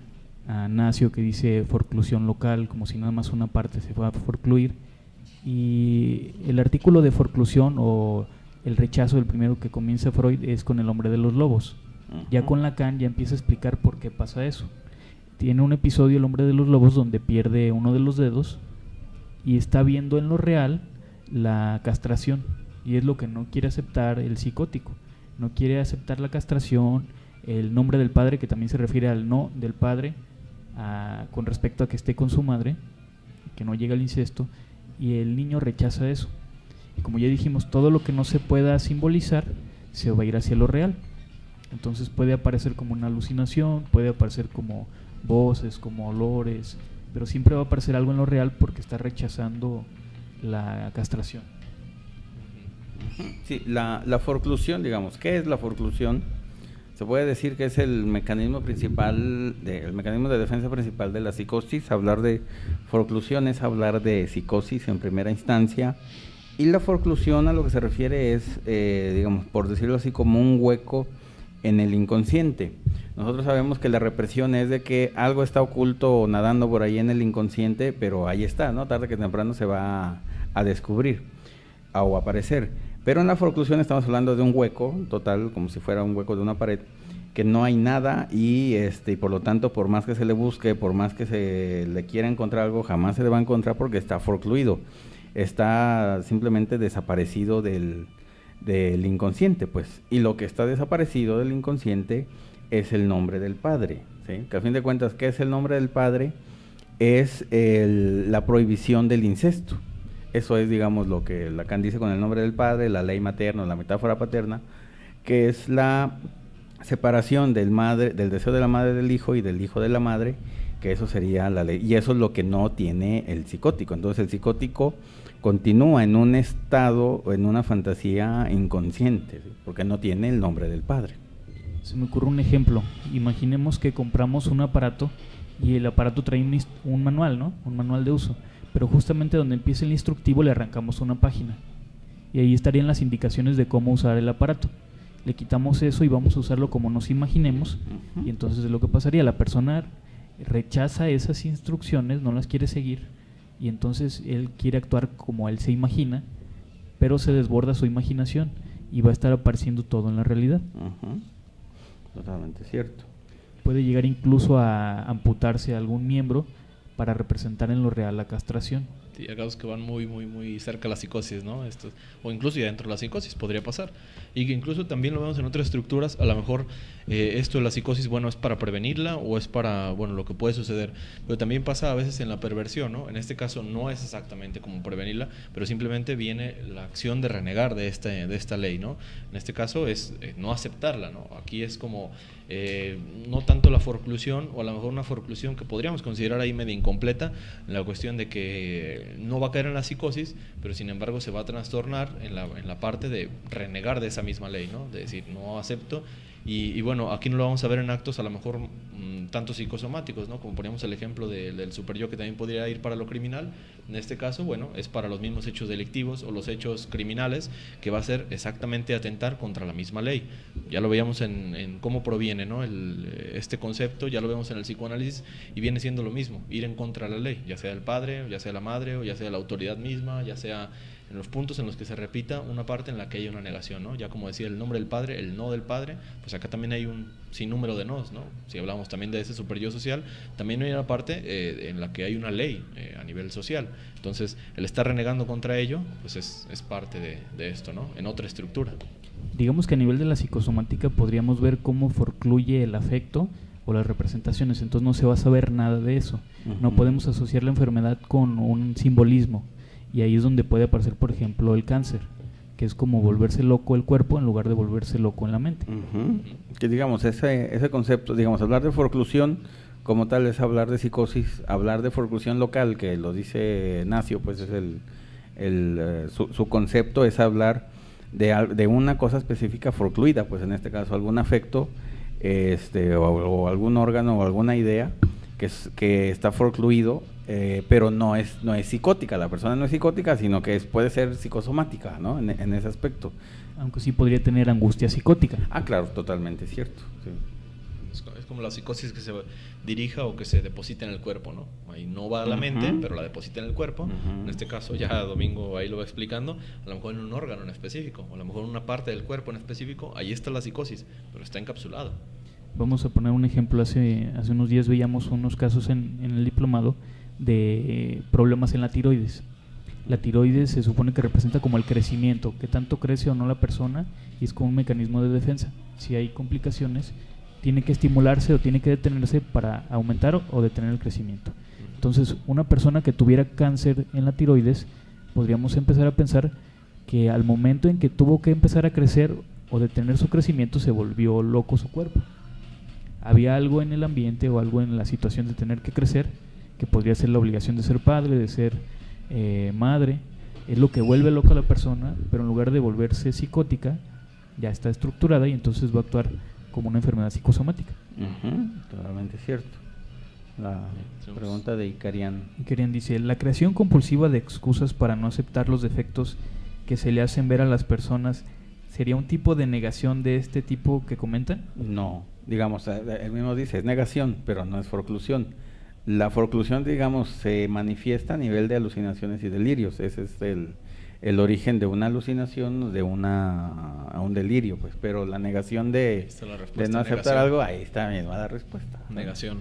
Speaker 2: Nacio, que dice forclusión local, como si nada más una parte se fuera a forcluir. Y el artículo de forclusión o el rechazo, el primero que comienza Freud, es con el hombre de los lobos. Ya con Lacan ya empieza a explicar por qué pasa eso. Tiene un episodio, el hombre de los lobos, donde pierde uno de los dedos y está viendo en lo real la castración, y es lo que no quiere aceptar el psicótico. No quiere aceptar la castración, el nombre del padre, que también se refiere al no del padre, con respecto a que esté con su madre, que no llega al incesto, y el niño rechaza eso. Y como ya dijimos, todo lo que no se pueda simbolizar se va a ir hacia lo real. Entonces puede aparecer como una alucinación, puede aparecer como voces, como olores, pero siempre va a aparecer algo en lo real porque está rechazando la castración.
Speaker 1: Sí, la forclusión, digamos, ¿qué es la forclusión? Se puede decir que es el mecanismo principal, el mecanismo de defensa principal de la psicosis. Hablar de forclusión es hablar de psicosis en primera instancia, y la forclusión a lo que se refiere es, digamos, por decirlo así, como un hueco en el inconsciente. Nosotros sabemos que la represión es de que algo está oculto o nadando por ahí en el inconsciente, pero ahí está, ¿no? Tarde que temprano se va a descubrir o a aparecer. Pero en la forclusión estamos hablando de un hueco total, como si fuera un hueco de una pared, que no hay nada y por lo tanto, por más que se le busque, por más que se le quiera encontrar algo, jamás se le va a encontrar porque está forcluido, está simplemente desaparecido del inconsciente, pues. Y lo que está desaparecido del inconsciente es el nombre del padre, ¿sí? Que a fin de cuentas, ¿qué es el nombre del padre? Es la prohibición del incesto. Eso es, digamos, lo que Lacan dice con el nombre del padre, la ley materna, la metáfora paterna, que es la separación del deseo de la madre del hijo y del hijo de la madre, que eso sería la ley. Y eso es lo que no tiene el psicótico. Entonces el psicótico continúa en un estado o en una fantasía inconsciente, ¿sí? Porque no tiene el nombre del padre.
Speaker 2: Se me ocurre un ejemplo. Imaginemos que compramos un aparato y el aparato trae un manual, ¿no? Un manual de uso. Pero justamente donde empieza el instructivo le arrancamos una página. Y ahí estarían las indicaciones de cómo usar el aparato. Le quitamos eso y vamos a usarlo como nos imaginemos. Y entonces es lo que pasaría. La persona rechaza esas instrucciones, no las quiere seguir. Y entonces él quiere actuar como él se imagina, pero se desborda su imaginación y va a estar apareciendo todo en la realidad.
Speaker 1: Totalmente cierto.
Speaker 2: Puede llegar incluso a amputarse algún miembro para representar en lo real la castración.
Speaker 3: Sí, hay casos que van muy, muy, muy cerca a la psicosis, ¿no? O incluso ya dentro de la psicosis podría pasar. Y que incluso también lo vemos en otras estructuras. A lo mejor esto de la psicosis, bueno, es para prevenirla o es para, bueno, lo que puede suceder. Pero también pasa a veces en la perversión, ¿no? En este caso no es exactamente como prevenirla, pero simplemente viene la acción de renegar de esta ley, ¿no? En este caso es no aceptarla, ¿no? Aquí es como no tanto la forclusión, o a lo mejor una forclusión que podríamos considerar ahí medio incompleta, en la cuestión de que no va a caer en la psicosis, pero sin embargo se va a trastornar en la parte de renegar de esa misma ley, ¿no? De decir, no acepto. Y bueno, aquí no lo vamos a ver en actos a lo mejor tanto psicosomáticos, ¿no? Como poníamos el ejemplo del superyo, que también podría ir para lo criminal. En este caso, bueno, es para los mismos hechos delictivos o los hechos criminales, que va a ser exactamente atentar contra la misma ley. Ya lo veíamos en cómo proviene, ¿no? Este concepto, ya lo vemos en el psicoanálisis, y viene siendo lo mismo, ir en contra de la ley, ya sea el padre, ya sea la madre, o ya sea la autoridad misma, ya sea en los puntos en los que se repita una parte en la que hay una negación, ¿no? Ya como decía, el nombre del padre, el no del padre, pues acá también hay un sinnúmero de nos, ¿no? Si hablamos también de ese superyo social, también hay una parte en la que hay una ley a nivel social. Entonces, el estar renegando contra ello, pues es parte de esto, ¿no? En otra estructura.
Speaker 2: Digamos que a nivel de la psicosomática podríamos ver cómo forcluye el afecto o las representaciones, entonces no se va a saber nada de eso. No podemos asociar la enfermedad con un simbolismo. Y ahí es donde puede aparecer, por ejemplo, el cáncer, que es como volverse loco el cuerpo en lugar de volverse loco en la mente.
Speaker 1: Que digamos, ese concepto, digamos, hablar de forclusión como tal es hablar de psicosis, hablar de forclusión local, que lo dice Nacio, pues es su concepto es hablar de una cosa específica forcluida, pues en este caso algún afecto o algún órgano o alguna idea que está forcluido, pero no es psicótica, la persona no es psicótica, sino que puede ser psicosomática, ¿no? En ese aspecto.
Speaker 2: Aunque sí podría tener angustia psicótica.
Speaker 1: Ah, claro, totalmente cierto. Sí.
Speaker 3: Es como la psicosis que se dirija o que se deposita en el cuerpo, ¿no? Ahí no va a la mente, pero la deposita en el cuerpo. En este caso, ya Domingo ahí lo va explicando, a lo mejor en un órgano en específico, o a lo mejor en una parte del cuerpo en específico, ahí está la psicosis, pero está encapsulada.
Speaker 2: Vamos a poner un ejemplo. Hace unos días veíamos unos casos en el diplomado de problemas en la tiroides. La tiroides se supone que representa como el crecimiento, que tanto crece o no la persona, y es como un mecanismo de defensa. Si hay complicaciones, tiene que estimularse o tiene que detenerse para aumentar o detener el crecimiento. Entonces, una persona que tuviera cáncer en la tiroides, podríamos empezar a pensar que al momento en que tuvo que empezar a crecer o detener su crecimiento, se volvió loco su cuerpo. Había algo en el ambiente o algo en la situación de tener que crecer, que podría ser la obligación de ser padre, de ser madre, es lo que vuelve loca a la persona, pero en lugar de volverse psicótica, ya está estructurada y entonces va a actuar como una enfermedad psicosomática.
Speaker 1: Totalmente cierto. La pregunta de Icarian.
Speaker 2: Icarian dice, ¿la creación compulsiva de excusas para no aceptar los defectos que se le hacen ver a las personas sería un tipo de negación de este tipo que comentan?
Speaker 1: No, digamos, él mismo dice, es negación, pero no es forclusión. La forclusión, digamos, se manifiesta a nivel de alucinaciones y delirios. Ese es el origen de una alucinación, de a un delirio, pues. Pero la negación de no aceptar algo, ahí está misma la respuesta.
Speaker 3: Negación.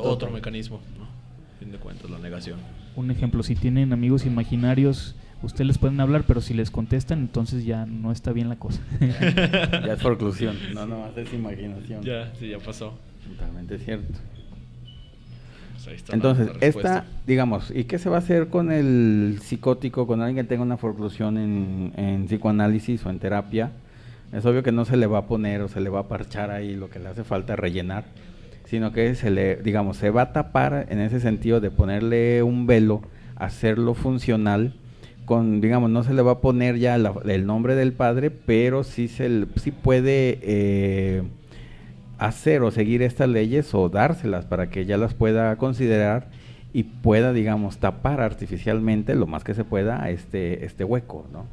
Speaker 1: Otro
Speaker 3: mecanismo, ¿no? A fin de cuentas, la negación.
Speaker 2: Un ejemplo, si tienen amigos imaginarios, ustedes les pueden hablar, pero si les contestan, entonces ya no está bien la cosa.
Speaker 1: Ya es forclusión, no nomás es imaginación.
Speaker 3: Ya pasó.
Speaker 1: Totalmente cierto.
Speaker 3: Pues ahí está.
Speaker 1: Entonces,
Speaker 3: la respuesta.
Speaker 1: digamos, ¿y qué se va a hacer con el psicótico, con alguien que tenga una forclusión en psicoanálisis o en terapia? Es obvio que no se le va a poner o se le va a parchar ahí lo que le hace falta rellenar, sino que se va a tapar en ese sentido de ponerle un velo, hacerlo funcional, no se le va a poner ya el nombre del padre, pero sí puede hacer o seguir estas leyes o dárselas para que ya las pueda considerar y pueda, digamos, tapar artificialmente lo más que se pueda este hueco, ¿no?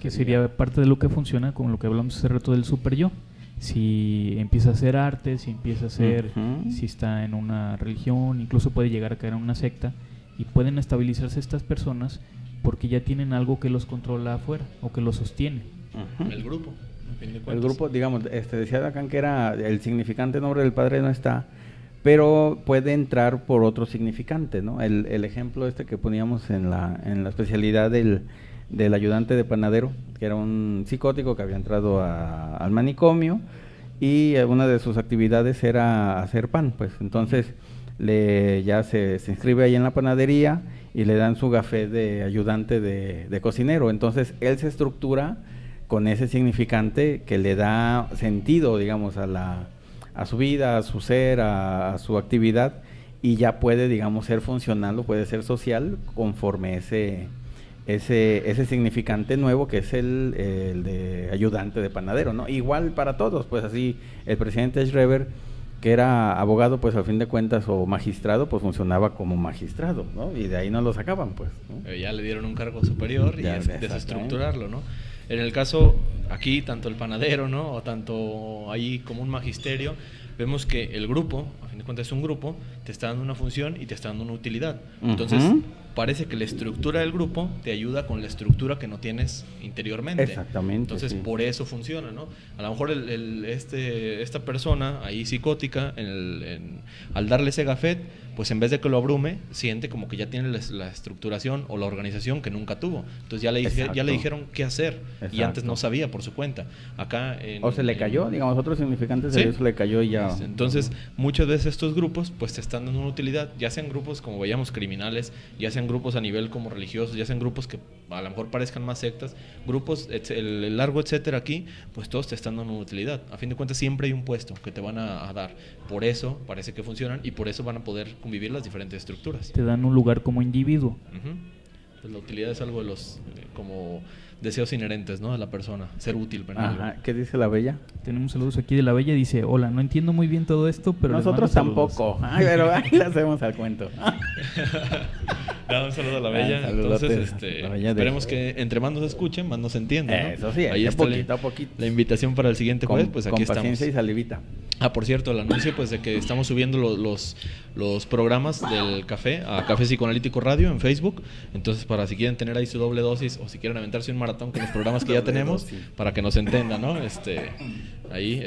Speaker 2: Que sería parte de lo que funciona con lo que hablamos hace rato del super yo. Si empieza a hacer arte, si empieza a hacer, si está en una religión, incluso puede llegar a caer en una secta, y pueden estabilizarse estas personas porque ya tienen algo que los controla afuera o que los sostiene.
Speaker 3: El grupo.
Speaker 1: El grupo, digamos, decía Lacan que era el significante nombre del padre no está, pero puede entrar por otro significante, ¿no? El ejemplo que poníamos en la especialidad del ayudante de panadero, que era un psicótico que había entrado al manicomio y una de sus actividades era hacer pan, pues entonces ya se inscribe ahí en la panadería y le dan su gafé de ayudante de cocinero. Entonces él se estructura con ese significante que le da sentido, digamos, a su vida, a su ser, a su actividad, y ya puede, digamos, ser funcional o puede ser social conforme ese significante nuevo que es el de ayudante de panadero, ¿no? Igual para todos, pues así el presidente Schreber, que era abogado, pues al fin de cuentas, o magistrado, pues funcionaba como magistrado, ¿no? Y de ahí no lo sacaban, pues, ¿no?
Speaker 3: Ya le dieron un cargo superior y desestructurarlo, ¿no? En el caso, aquí, tanto el panadero, ¿no? O tanto ahí como un magisterio, vemos que el grupo, a fin de cuentas es un grupo, te está dando una función y te está dando una utilidad. Entonces, parece que la estructura del grupo te ayuda con la estructura que no tienes interiormente.
Speaker 1: Exactamente.
Speaker 3: Entonces, por eso funciona, ¿no? A lo mejor esta persona ahí psicótica, al darle ese gafet, pues en vez de que lo abrume, siente como que ya tiene la estructuración o la organización que nunca tuvo. Entonces ya le dijeron qué hacer. Exacto. Y antes no sabía por su cuenta. Acá
Speaker 1: o se le cayó, digamos, otro significante de eso le cayó y ya.
Speaker 3: Entonces, muchas veces estos grupos pues te están dando una utilidad, ya sean grupos como veíamos criminales, ya sean grupos a nivel como religiosos, ya sean grupos que a lo mejor parezcan más sectas, grupos, el largo etcétera aquí, pues todos te están dando una utilidad. A fin de cuentas siempre hay un puesto que te van a dar. Por eso parece que funcionan y por eso van a poder convivir las diferentes estructuras.
Speaker 2: Te dan un lugar como individuo.
Speaker 3: Pues la utilidad es algo de los como deseos inherentes, ¿no? De la persona, ser útil para algo.
Speaker 1: ¿Qué dice la Bella?
Speaker 2: Tenemos saludos aquí de la Bella, dice, hola, no entiendo muy bien todo esto, pero
Speaker 1: nosotros tampoco. Pero ahí le hacemos al cuento.
Speaker 3: Un saludo a la Bella. Entonces, esperemos que entre más nos escuchen, más nos entiendan, ¿no?
Speaker 1: Eso sí,
Speaker 3: ahí está
Speaker 1: poquito a poquito.
Speaker 3: La invitación para el siguiente jueves, pues aquí estamos.
Speaker 1: Con paciencia y salivita.
Speaker 3: Por cierto, el anuncio pues de que estamos subiendo los programas del café a Café Psicoanalítico Radio en Facebook. Entonces, para si quieren tener ahí su doble dosis o si quieren aventarse un maratón con los programas que ya tenemos, para que nos entendan, ¿no? Ahí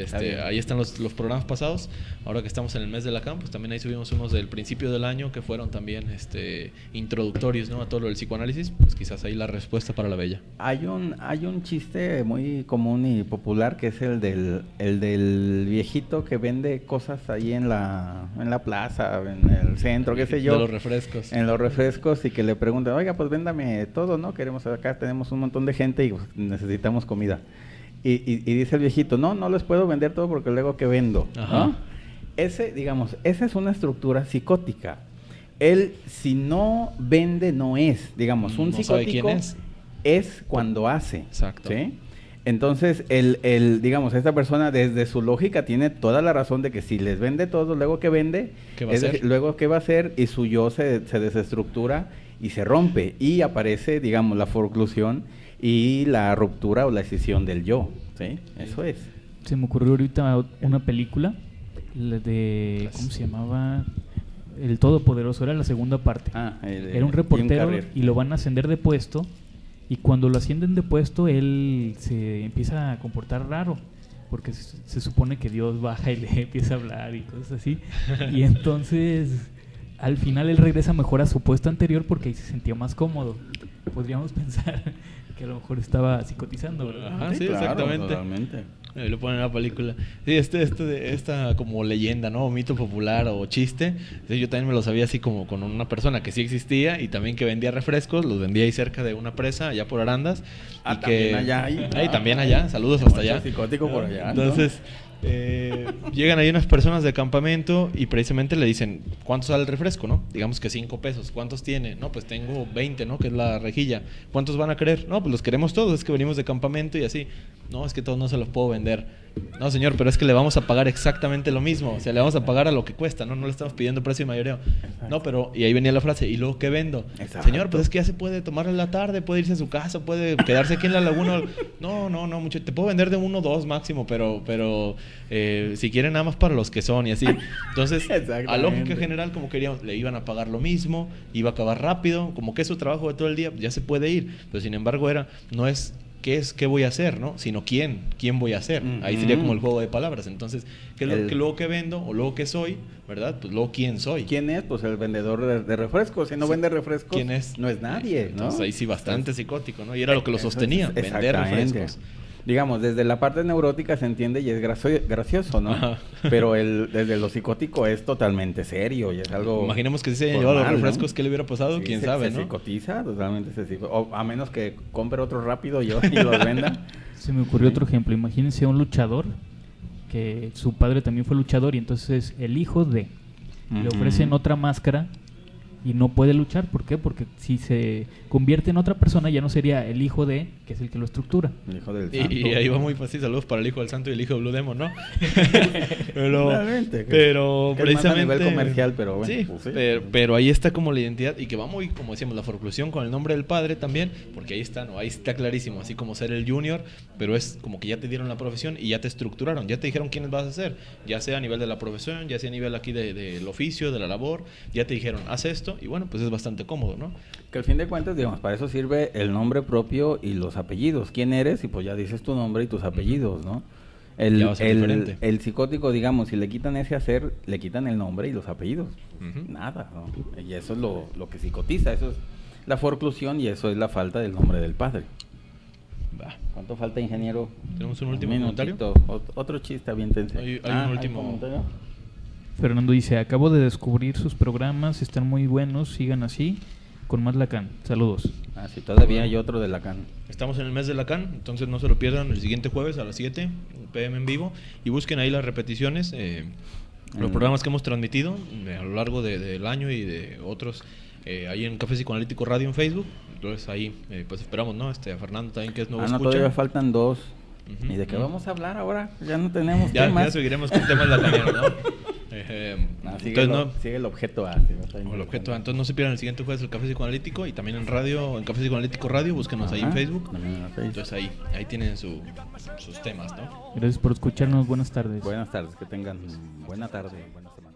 Speaker 3: están los programas pasados. Ahora que estamos en el mes de Lacan, pues también ahí subimos unos del principio del año que fueron también introductorios, ¿no? A todo lo del psicoanálisis. Pues quizás ahí la respuesta para la Bella.
Speaker 1: Hay un chiste muy común y popular que es el del viejito luego que vende cosas ahí en la plaza, en el centro, qué sé yo.
Speaker 3: De los refrescos.
Speaker 1: En los refrescos, y que le preguntan, oiga, pues véndame todo, ¿no? Queremos acá, tenemos un montón de gente y pues, necesitamos comida. Y dice el viejito, no les puedo vender todo porque luego que vendo, ¿no? Esa es una estructura psicótica. Él, si no vende, no es. Digamos, un psicótico es cuando hace.
Speaker 3: Exacto.
Speaker 1: ¿Sí? Entonces, digamos, esta persona desde su lógica tiene toda la razón de que si les vende todo, luego que vende,
Speaker 3: ¿qué va a hacer?
Speaker 1: Luego qué va a hacer, y su yo se desestructura y se rompe, y aparece, digamos, la forclusión y la ruptura o la escisión del yo. ¿Sí? Eso es.
Speaker 2: Se me ocurrió ahorita una película de, ¿cómo se llamaba? El Todopoderoso, era la segunda parte. Era un reportero y lo van a ascender de puesto, y cuando lo ascienden de puesto él se empieza a comportar raro, porque se supone que Dios baja y le empieza a hablar y cosas así, y entonces al final él regresa mejor a su puesto anterior porque ahí se sentía más cómodo. Podríamos pensar que a lo mejor estaba psicotizando, ¿verdad?
Speaker 3: Ajá, sí, claro, exactamente.
Speaker 1: Totalmente.
Speaker 3: Ahí lo ponen en la película. Sí, esta como leyenda, ¿no? O mito popular o chiste. Sí, yo también me lo sabía así como con una persona que sí existía y también que vendía refrescos. Los vendía ahí cerca de una presa, allá por Arandas. Y
Speaker 1: también allá.
Speaker 3: Ahí también allá. Saludos hasta allá.
Speaker 1: Psicótico por allá.
Speaker 3: Entonces, llegan ahí unas personas de campamento y precisamente le dicen, ¿cuánto sale el refresco, no? Digamos que 5 pesos. ¿Cuántos tiene? No, pues tengo 20, ¿no? Que es la rejilla. ¿Cuántos van a querer? No, pues los queremos todos, es que venimos de campamento y así. No, es que todos no se los puedo vender. No, señor, pero es que le vamos a pagar exactamente lo mismo. O sea, le vamos a pagar a lo que cuesta, ¿no? No le estamos pidiendo precio de mayoreo. Exacto. No, pero... Y ahí venía la frase, ¿y luego qué vendo? Exacto. Señor, pues es que ya se puede tomar en la tarde, puede irse a su casa, puede quedarse aquí en la laguna. No, mucho. Te puedo vender de 1 o 2 máximo, pero si quieren nada más para los que son y así. Entonces, a lógica general, como queríamos, le iban a pagar lo mismo, iba a acabar rápido, como que es su trabajo de todo el día, ya se puede ir. Pero sin embargo no es qué voy a hacer, ¿no? Sino quién voy a ser. Ahí sería como el juego de palabras. Entonces, ¿qué es lo que luego que vendo o luego que soy, verdad? Pues luego quién soy.
Speaker 1: ¿Quién es? Pues el vendedor de refrescos. Si no vende refrescos,
Speaker 3: ¿quién es?
Speaker 1: No es nadie, ¿no?
Speaker 3: Entonces ahí sí bastante psicótico, ¿no? Y era lo que lo sostenía, vender refrescos.
Speaker 1: Digamos, desde la parte neurótica se entiende y es gracioso, ¿no? Ajá. Pero desde lo psicótico es totalmente serio y es algo...
Speaker 3: Imaginemos que si se hayan llevado los refrescos, ¿no? ¿Qué le hubiera pasado? Sí, ¿quién sabe, no?
Speaker 1: Se psicotiza, totalmente se psicotiza. O a menos que compre otro rápido y los venda.
Speaker 2: Se me ocurrió otro ejemplo. Imagínense a un luchador que su padre también fue luchador y entonces el hijo de... Le ofrecen otra máscara y no puede luchar. ¿Por qué? Porque si se convierte en otra persona ya no sería el hijo de, que es el que lo estructura.
Speaker 1: El hijo del santo.
Speaker 3: Y ahí va muy fácil. Saludos para el hijo del santo y el hijo de Blue Demon, ¿no? pero precisamente...
Speaker 1: a nivel comercial, pero bueno.
Speaker 3: Sí,
Speaker 1: pues, sí.
Speaker 3: Pero ahí está como la identidad y que va muy, como decíamos, la forclusión con el nombre del padre también, porque ahí está, ¿no? Ahí está clarísimo, así como ser el junior, pero es como que ya te dieron la profesión y ya te estructuraron, ya te dijeron quiénes vas a ser, ya sea a nivel de la profesión, ya sea a nivel aquí del oficio, de la labor, ya te dijeron, haz esto, y bueno, pues es bastante cómodo, ¿no?
Speaker 1: Que al fin de cuentas, digamos, para eso sirve el nombre propio y los apellidos. ¿Quién eres? Y pues ya dices tu nombre y tus apellidos, ¿no? El psicótico, digamos, si le quitan ese hacer, le quitan el nombre y los apellidos. Nada, ¿no? Y eso es lo que psicotiza, eso es la forclusión y eso es la falta del nombre del padre. ¿Cuánto falta, ingeniero?
Speaker 3: ¿Tenemos un último comentario?
Speaker 1: Otro chiste, aviéntense.
Speaker 3: Hay un último.
Speaker 2: Fernando dice, acabo de descubrir sus programas, están muy buenos, sigan así, con más Lacan. Saludos.
Speaker 1: Sí, todavía hay otro de Lacan.
Speaker 3: Estamos en el mes de Lacan, entonces no se lo pierdan el siguiente jueves a las 7 p.m. en vivo y busquen ahí las repeticiones, los programas que hemos transmitido a lo largo del año y de otros ahí en Café Psicoanalítico Radio en Facebook. Entonces ahí pues esperamos, ¿no? A Fernando también, que es nuevo escucha.
Speaker 1: Todavía faltan 2. ¿Y de qué vamos a hablar ahora? Ya no tenemos temas.
Speaker 3: Ya seguiremos con temas lacanianos, ¿no?
Speaker 1: Sigue el objeto A.
Speaker 3: El objeto A. Entonces no se pierdan el siguiente jueves el Café Psicoanalítico y también en radio, en Café Psicoanalítico Radio, búsquenos ahí en Facebook. Entonces ahí tienen sus temas, ¿no?
Speaker 2: Gracias por escucharnos. Buenas tardes.
Speaker 1: Buenas tardes, que tengan buena tarde, buena semana.